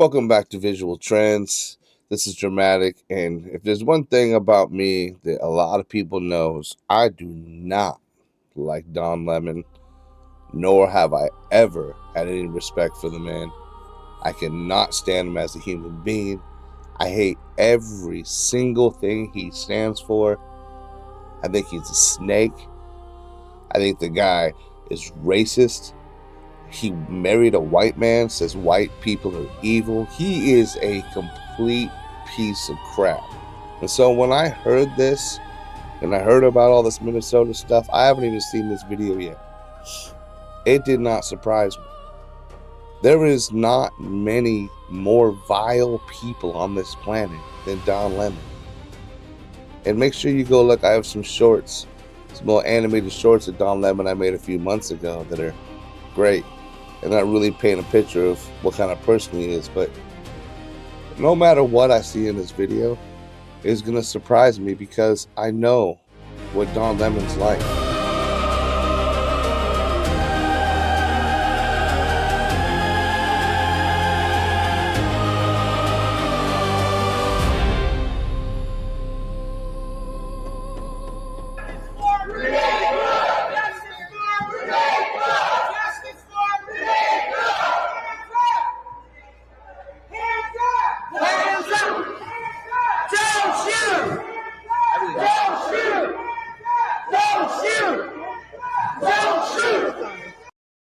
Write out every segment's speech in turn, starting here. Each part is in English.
Welcome back to Visual Trends. This is Dramatic, and if there's one thing about me that a lot of people knows, I do not like Don Lemon, nor have I ever had any respect for the man. I cannot stand him as a human being. I hate every single thing he stands for. I think he's a snake. I think the guy is racist. He married a white man, says white people are evil. He is a complete piece of crap. And so when I heard this, and I heard about all this Minnesota stuff, I haven't even seen this video yet. It did not surprise me. There is not many more vile people on this planet than Don Lemon. And make sure you go look. I have some shorts, some little animated shorts of Don Lemon I made a few months ago that are great. And not really paint a picture of what kind of person he is, but no matter what I see in this video, it's going to surprise me because I know what Don Lemon's like.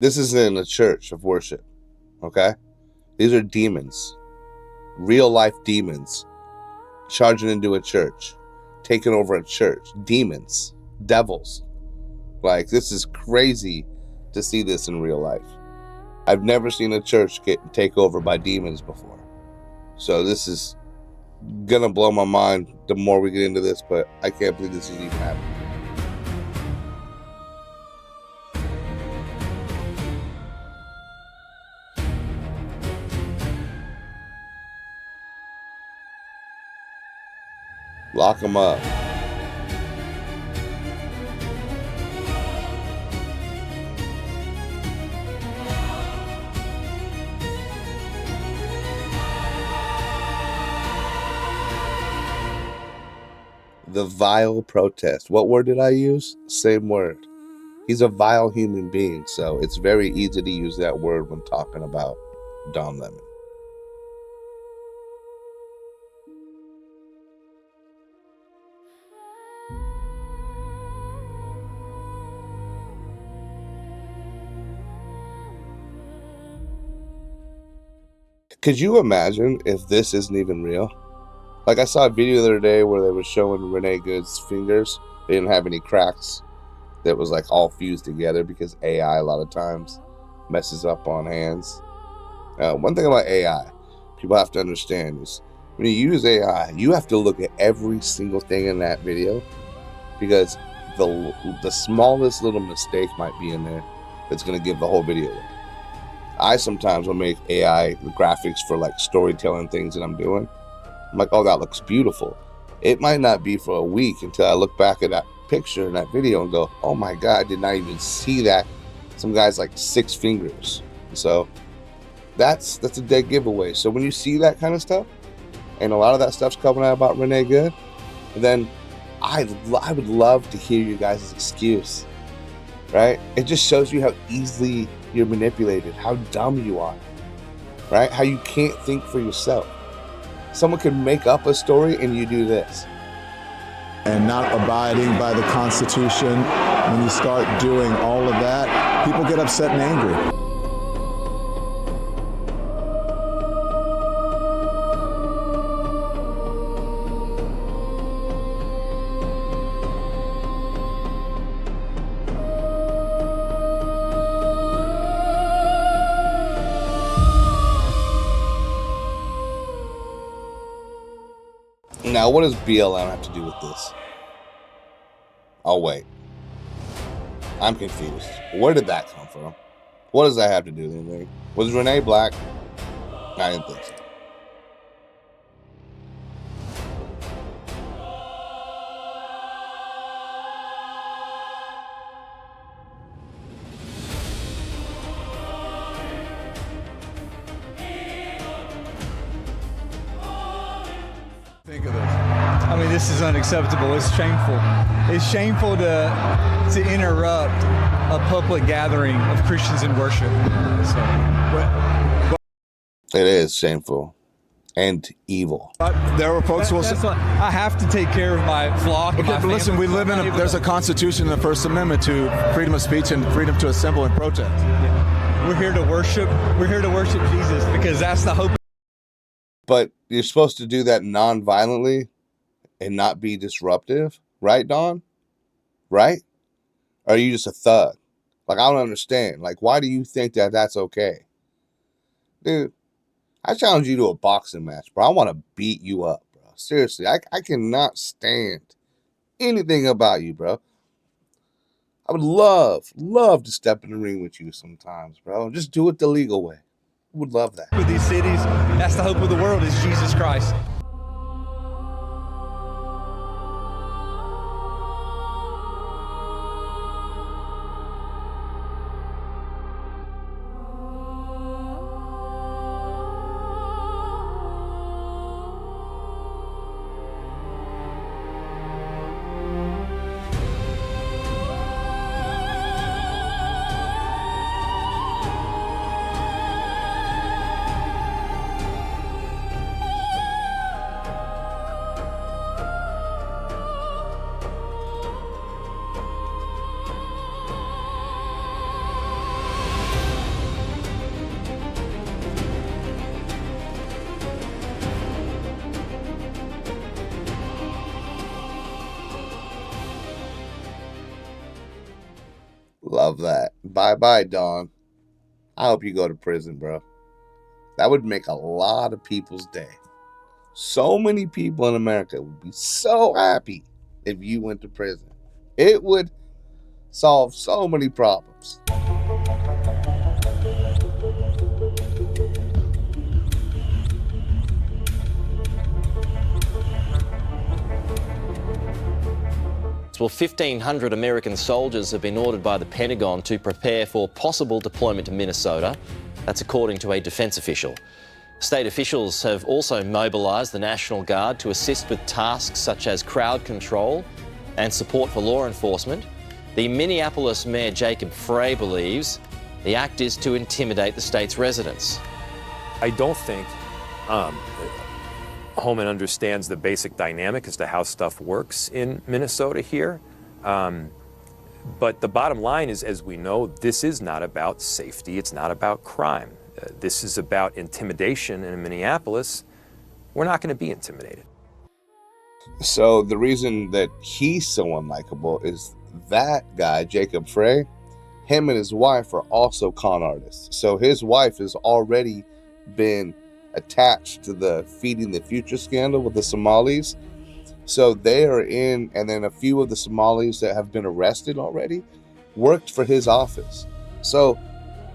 This isn't a church of worship, okay? These are demons, real life demons, charging into a church, taking over a church, demons, devils. Like, this is crazy to see this in real life. I've never seen a church take over by demons before. So this is gonna blow my mind the more we get into this, but I can't believe this is even happening. Lock them up. The vile protest. What word did I use? Same word. He's a vile human being, so it's very easy to use that word when talking about Don Lemon. Could you imagine if this isn't even real? Like, I saw a video the other day where they were showing Renee Good's fingers. They didn't have any cracks. That was like all fused together because AI a lot of times messes up on hands. One thing about AI, people have to understand is when you use AI, you have to look at every single thing in that video because the smallest little mistake might be in there that's going to give the whole video away. I sometimes will make AI graphics for like storytelling things that I'm doing. I'm like, oh, that looks beautiful. It might not be for a week until I look back at that picture in that video and go, oh my God, I did not even see that. Some guy's like 6 fingers. So that's a dead giveaway. So when you see that kind of stuff, and a lot of that stuff's coming out about Renee Good, then I would love to hear you guys' excuse, right? It just shows you how easily you're manipulated, how dumb you are, right? How you can't think for yourself. Someone can make up a story and you do this. And not abiding by the Constitution, when you start doing all of that, people get upset and angry. Now, what does BLM have to do with this? Oh, wait. I'm confused. Where did that come from? What does that have to do with anything? Was Renee black? I didn't think so. I mean, this is unacceptable. It's shameful. It's shameful to interrupt a public gathering of Christians in worship. It is shameful and evil. There were folks who will say, I have to take care of my flock. okay, but listen, we live in there's a Constitution and the First Amendment to freedom of speech and freedom to assemble and protest. Yeah. We're here to worship. We're here to worship Jesus because that's the hope. But you're supposed to do that non-violently and not be disruptive, right, Don? Right? Or are you just a thug? Like, I don't understand. Like, why do you think that that's okay? Dude, I challenge you to a boxing match, bro. I want to beat you up, bro. Seriously, I cannot stand anything about you, bro. I would love to step in the ring with you sometimes, bro. Just do it the legal way. I would love that. With these cities, that's the hope of the world is Jesus Christ. Love that. Bye-bye, Dawn. I hope you go to prison, bro. That would make a lot of people's day. So many people in America would be so happy if you went to prison. It would solve so many problems. Well, 1,500 American soldiers have been ordered by the Pentagon to prepare for possible deployment to Minnesota. That's according to a defence official. State officials have also mobilised the National Guard to assist with tasks such as crowd control and support for law enforcement. The Minneapolis Mayor Jacob Frey believes the act is to intimidate the state's residents. I don't think Holman understands the basic dynamic as to how stuff works in Minnesota here. But the bottom line is, as we know, this is not about safety. It's not about crime. This is about intimidation. And in Minneapolis, we're not going to be intimidated. So the reason that he's so unlikable is that guy, Jacob Frey, him and his wife are also con artists. So his wife has already been attached to the Feeding the Future scandal with the Somalis. So they are in, and then a few of the Somalis that have been arrested already worked for his office. So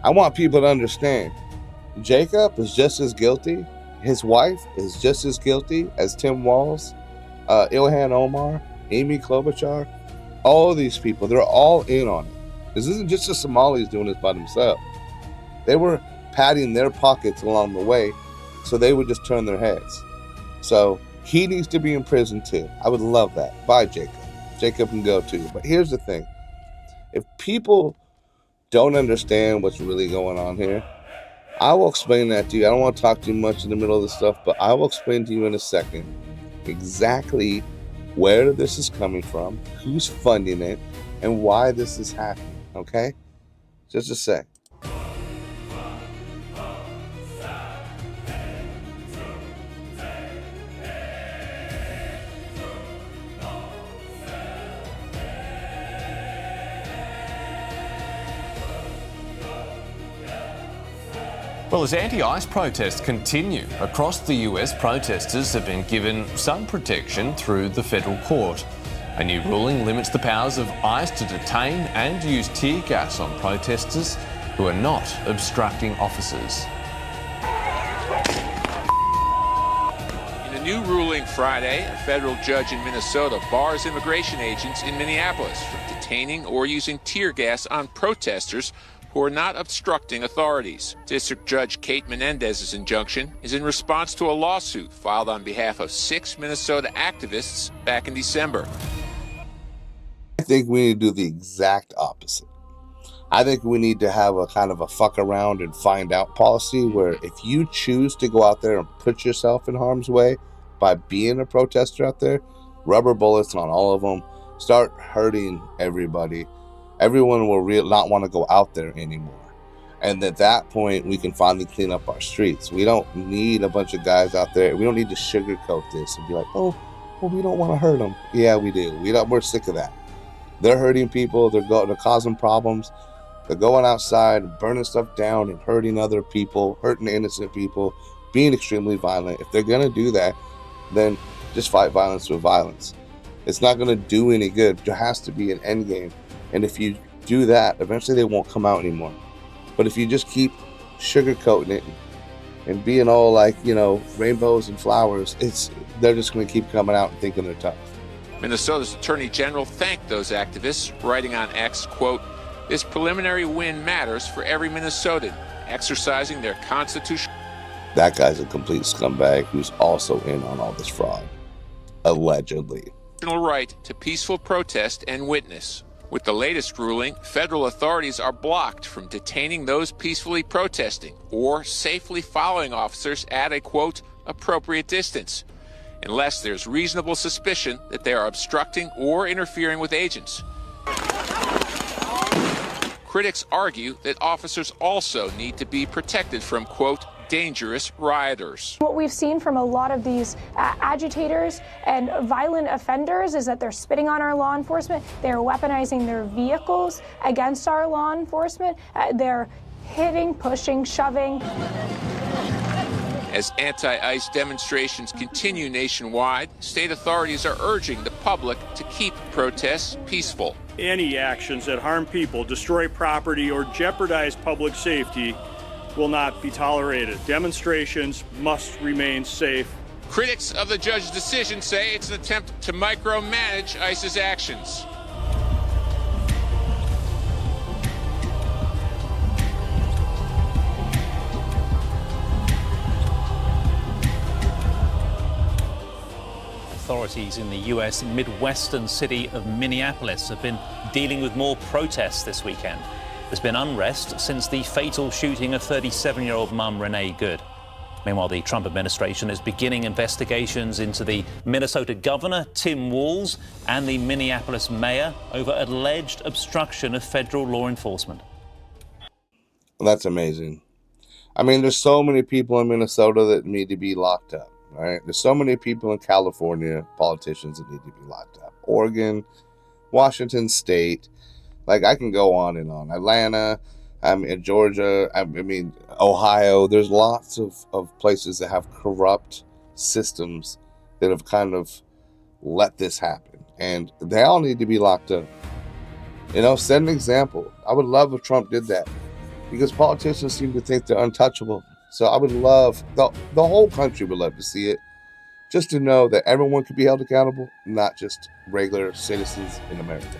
I want people to understand, Jacob is just as guilty. His wife is just as guilty as Tim Walz, Ilhan Omar, Amy Klobuchar. All of these people, they're all in on it. This isn't just the Somalis doing this by themselves. They were padding their pockets along the way, so they would just turn their heads. So he needs to be in prison too. I would love that. Bye, Jacob. Jacob can go too. But here's the thing. If people don't understand what's really going on here, I will explain that to you. I don't want to talk too much in the middle of the stuff, but I will explain to you in a second exactly where this is coming from, who's funding it, and why this is happening. Okay? Just a sec. Well, as anti-ICE protests continue across the US, protesters have been given some protection through the federal court. A new ruling limits the powers of ICE to detain and use tear gas on protesters who are not obstructing officers. In a new ruling Friday, a federal judge in Minnesota bars immigration agents in Minneapolis from detaining or using tear gas on protesters who are not obstructing authorities. District Judge Kate Menendez's injunction is in response to a lawsuit filed on behalf of 6 Minnesota activists back in December. I think we need to do the exact opposite. I think we need to have a kind of a fuck around and find out policy where if you choose to go out there and put yourself in harm's way by being a protester out there, rubber bullets on all of them, start hurting everybody. Everyone will not want to go out there anymore. And at that point, we can finally clean up our streets. We don't need a bunch of guys out there. We don't need to sugarcoat this and be like, oh, well, we don't want to hurt them. Yeah, we do. We're sick of that. They're hurting people. They're causing problems. They're going outside, burning stuff down and hurting other people, hurting innocent people, being extremely violent. If they're going to do that, then just fight violence with violence. It's not going to do any good. There has to be an end game. And if you do that, eventually they won't come out anymore. But if you just keep sugarcoating it and being all like, rainbows and flowers, they're just going to keep coming out and thinking they're tough. Minnesota's Attorney General thanked those activists, writing on X, quote, "This preliminary win matters for every Minnesotan exercising their constitutional..." That guy's a complete scumbag who's also in on all this fraud. Allegedly. Right to peaceful protest and witness. With the latest ruling, federal authorities are blocked from detaining those peacefully protesting or safely following officers at a, quote, "appropriate distance," unless there's reasonable suspicion that they are obstructing or interfering with agents. Critics argue that officers also need to be protected from, quote, "dangerous rioters." What we've seen from a lot of these agitators and violent offenders is that they're spitting on our law enforcement, they're weaponizing their vehicles against our law enforcement, they're hitting, pushing, shoving. As anti-ICE demonstrations continue nationwide, state authorities are urging the public to keep protests peaceful. Any actions that harm people, destroy property, or jeopardize public safety will not be tolerated. Demonstrations must remain safe. Critics of the judge's decision say it's an attempt to micromanage ICE's actions. Authorities in the U.S. Midwestern city of Minneapolis have been dealing with more protests this weekend. There's been unrest since the fatal shooting of 37-year-old mum Renee Good. Meanwhile, the Trump administration is beginning investigations into the Minnesota governor, Tim Walz, and the Minneapolis mayor over alleged obstruction of federal law enforcement. Well, that's amazing. I mean, there's so many people in Minnesota that need to be locked up, right? There's so many people in California, politicians that need to be locked up. Oregon, Washington State. Like, I can go on and on. Atlanta, in Georgia, Ohio. There's lots of places that have corrupt systems that have kind of let this happen. And they all need to be locked up. Set an example. I would love if Trump did that, because politicians seem to think they're untouchable. So I would love, the whole country would love to see it, just to know that everyone could be held accountable, not just regular citizens in America.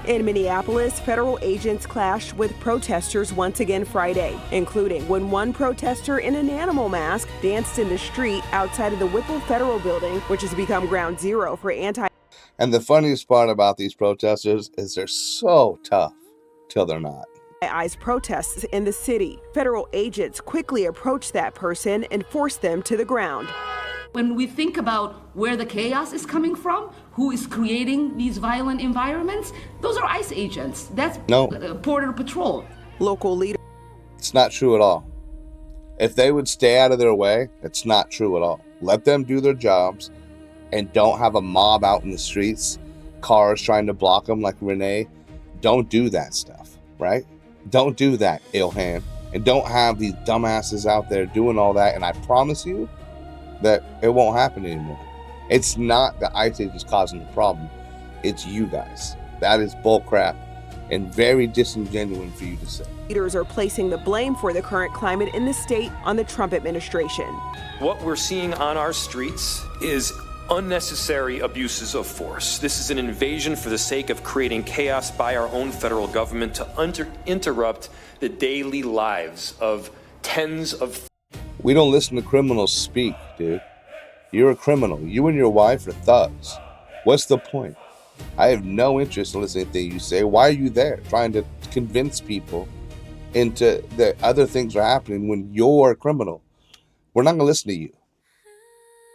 In Minneapolis, federal agents clashed with protesters once again Friday, including when one protester in an animal mask danced in the street outside of the Whipple Federal Building, which has become ground zero for And the funniest part about these protesters is they're so tough till they're not. ICE protests in the city. Federal agents quickly approached that person and forced them to the ground. When we think about where the chaos is coming from, who is creating these violent environments, those are ICE agents. That's Border Patrol. Local leaders. It's not true at all. If they would stay out of their way, it's not true at all. Let them do their jobs and don't have a mob out in the streets, cars trying to block them like Renee. Don't do that stuff, right? Don't do that, Ilhan. And don't have these dumbasses out there doing all that. And I promise you that it won't happen anymore. It's not the ICE agents causing the problem. It's you guys. That is bullcrap and very disingenuous for you to say. Leaders are placing the blame for the current climate in the state on the Trump administration. What we're seeing on our streets is unnecessary abuses of force. This is an invasion for the sake of creating chaos by our own federal government to interrupt the daily lives of tens of... We don't listen to criminals speak, dude. You're a criminal. You and your wife are thugs. What's the point? I have no interest in listening to anything you say. Why are you there? Trying to convince people into that other things are happening when you're a criminal. We're not going to listen to you.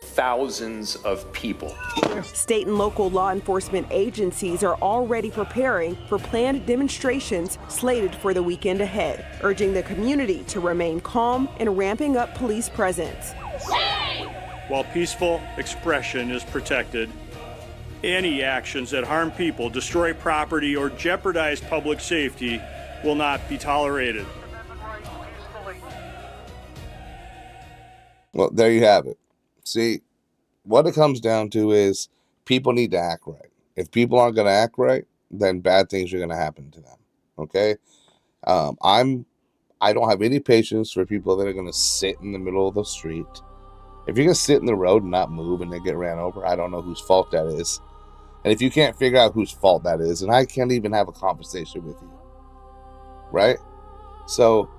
Thousands of people. State and local law enforcement agencies are already preparing for planned demonstrations slated for the weekend ahead, urging the community to remain calm and ramping up police presence. While peaceful expression is protected, any actions that harm people, destroy property, or jeopardize public safety will not be tolerated. Well, there you have it. See, what it comes down to is people need to act right. If people aren't going to act right, then bad things are going to happen to them. Okay? I don't have any patience for people that are going to sit in the middle of the street. If you're going to sit in the road and not move and they get ran over, I don't know whose fault that is. And if you can't figure out whose fault that is, and I can't even have a conversation with you. Right? So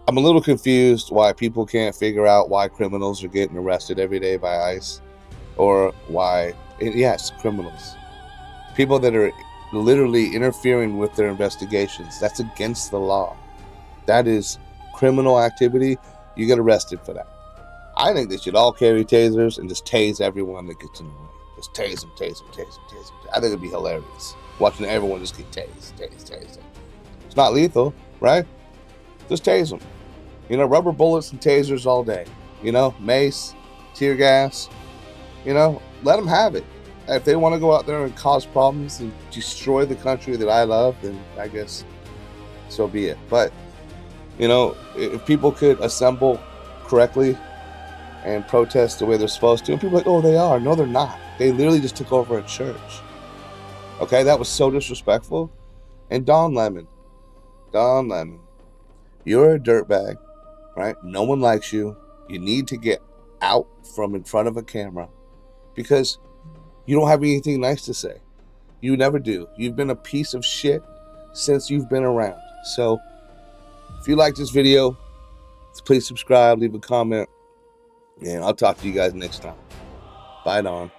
I'm a little confused why people can't figure out why criminals are getting arrested every day by ICE, or why, yes, criminals, people that are literally interfering with their investigations. That's against the law. That is criminal activity. You get arrested for that. I think they should all carry tasers and just tase everyone that gets in the way. Just tase them, tase them, tase them, tase them. I think it'd be hilarious watching everyone just get tased. It's not lethal, right? Just tase them. You know, rubber bullets and tasers all day. You know, mace, tear gas. You know, let them have it. If they want to go out there and cause problems and destroy the country that I love, then I guess so be it. But, you know, if people could assemble correctly and protest the way they're supposed to, and people are like, oh, they are. No, they're not. They literally just took over a church. Okay, that was so disrespectful. And Don Lemon, you're a dirtbag, right? No one likes you. You need to get out from in front of a camera because you don't have anything nice to say. You never do. You've been a piece of shit since you've been around. So if you like this video, please subscribe, leave a comment, and I'll talk to you guys next time. Bye, Don.